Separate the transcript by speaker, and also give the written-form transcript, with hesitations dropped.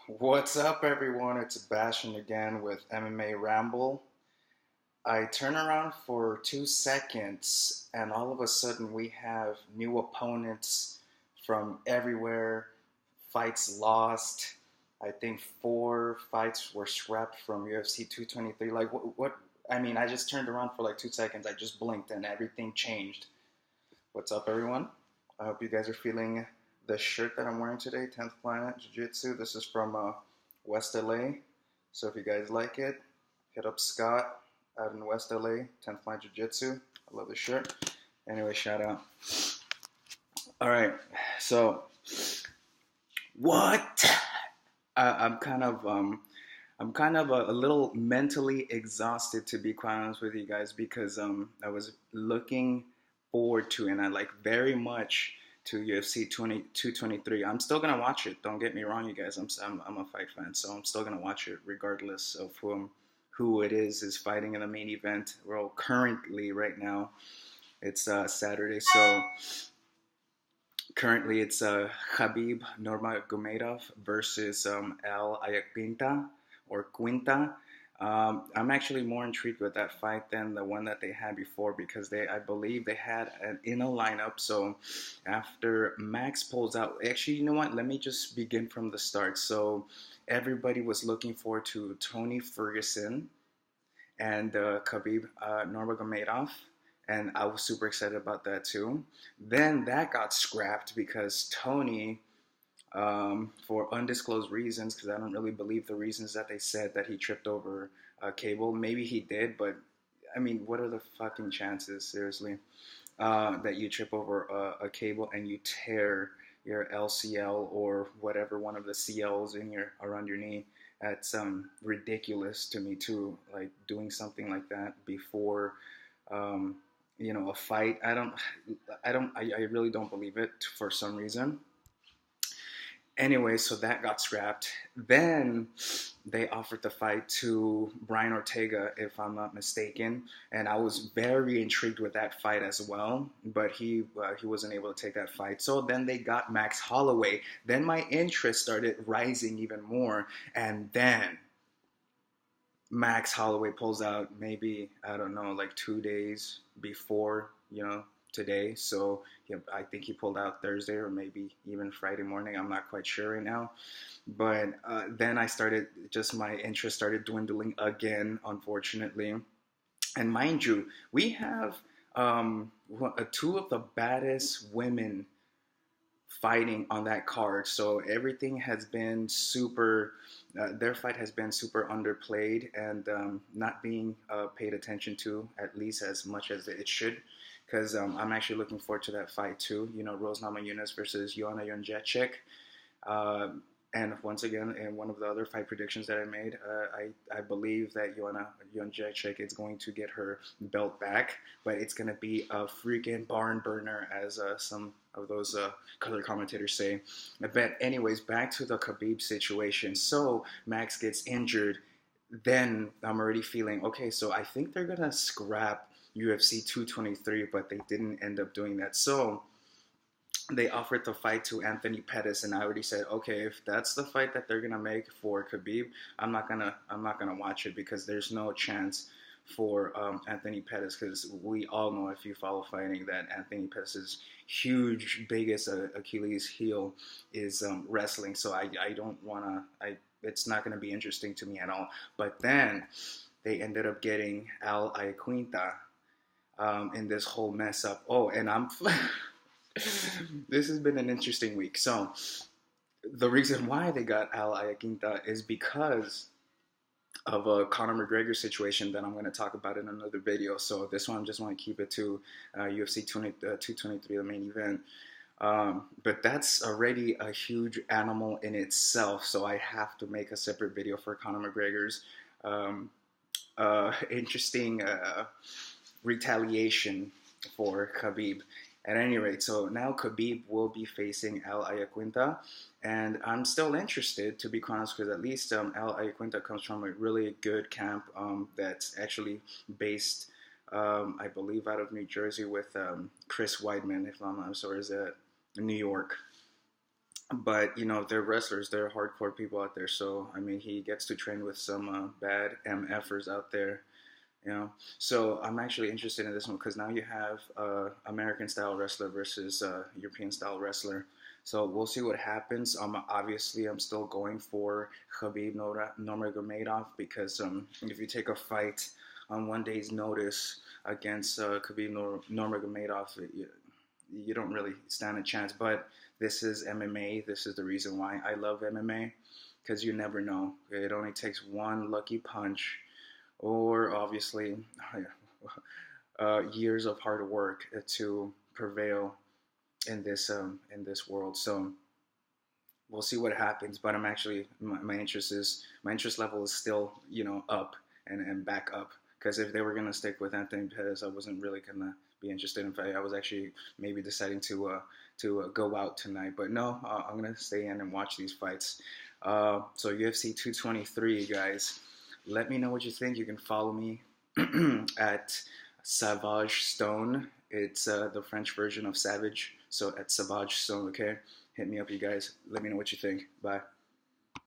Speaker 1: What's up, everyone? It's Bastion again with MMA Ramble. I turn around for 2 seconds, and all of a sudden, we have new opponents from everywhere. Fights lost. I think 4 fights were scrapped from UFC 223. Like, what? I mean, I just turned around for like 2 seconds. I just blinked, and everything changed. What's up, everyone? I hope you guys are feeling the shirt that I'm wearing today, 10th Planet Jiu Jitsu. This is from West LA. So if you guys like it, hit up Scott out in West LA, 10th Planet Jiu Jitsu. I love the shirt. Anyway, shout out. All right, so what? I'm kind of a little mentally exhausted, to be quite honest with you guys, because I was looking forward to, and I like very much, to UFC 223. I'm still gonna watch it. Don't get me wrong, you guys. I'm a fight fan, so I'm still gonna watch it regardless of who it is fighting in the main event. Well, currently right now it's Saturday, so currently it's Khabib Nurmagomedov versus Al Iaquinta or Quinta. I'm actually more intrigued with that fight than the one that they had before, because I believe they had an in a lineup. So after Max pulls out, actually, you know what? Let me just begin from the start. So everybody was looking forward to Tony Ferguson and Khabib Nurmagomedov, and I was super excited about that too. Then that got scrapped because Tony, for undisclosed reasons, because I don't really believe the reasons that they said that he tripped over a cable. Maybe he did, but I mean, what are the fucking chances, seriously, that you trip over a cable and you tear your LCL or whatever one of the CLs in your around your knee? That's ridiculous to me too. Like doing something like that before, um, a fight. I really don't believe it for some reason. Anyway, so that got scrapped. Then they offered the fight to Brian Ortega, if I'm not mistaken, and I was very intrigued with that fight as well. But he wasn't able to take that fight. So then they got Max Holloway. Then my interest started rising even more, and then Max Holloway pulls out maybe, I don't know, like 2 days before, today. So I think he pulled out Thursday or maybe even Friday morning. I'm not quite sure right now. But then my interest started dwindling again, unfortunately. And mind you, we have two of the baddest women fighting on that card. So everything has been super, their fight has been super underplayed and not being paid attention to, at least as much as it should. Because I'm actually looking forward to that fight too. Rose Namajunas versus Joanna Jędrzejczyk. Uh, and once again, in one of the other fight predictions that I made, I believe that Joanna Jędrzejczyk is going to get her belt back, but it's going to be a freaking barn burner, as some of those color commentators say. But anyways, back to the Khabib situation. So Max gets injured. Then I'm already feeling, okay, so I think they're going to scrap UFC 223, but they didn't end up doing that. So they offered the fight to Anthony Pettis, and I already said, okay, if that's the fight that they're gonna make for Khabib, I'm not gonna watch it, because there's no chance for Anthony Pettis, because we all know, if you follow fighting, that Anthony Pettis' huge biggest Achilles heel is wrestling. So I don't wanna. It's not gonna be interesting to me at all. But then they ended up getting Al Iaquinta in this whole mess up. Oh, and I'm. This has been an interesting week. So the reason why they got Al Iaquinta is because of a Conor McGregor situation that I'm going to talk about in another video. So this one, I just want to keep it to UFC 223, the main event. But that's already a huge animal in itself. So I have to make a separate video for Conor McGregor's interesting retaliation for Khabib. At any rate, so now Khabib will be facing Al Iaquinta, and I'm still interested, to be honest, because at least Al Iaquinta comes from a really good camp that's actually based, I believe, out of New Jersey with Chris Weidman, if I'm not, or is it New York? But they're wrestlers, they're hardcore people out there. So I mean, he gets to train with some bad MFers out there. So I'm actually interested in this one because now you have American style wrestler versus European style wrestler. So we'll see what happens. Obviously, I'm still going for Khabib Nurmagomedov because if you take a fight on one day's notice against Khabib Nurmagomedov, you don't really stand a chance. But this is MMA. This is the reason why I love MMA, because you never know. It only takes one lucky punch, or obviously years of hard work to prevail in this world. So we'll see what happens. But I'm actually my interest level is still up and back up. Because if they were gonna stick with Anthony Pettis, I wasn't really gonna be interested in fight. I was actually maybe deciding to go out tonight, but no, I'm gonna stay in and watch these fights. So UFC 223, guys. Let me know what you think. You can follow me at Savage Stone. It's the French version of Savage. So at Savage Stone, okay? Hit me up, you guys. Let me know what you think. Bye.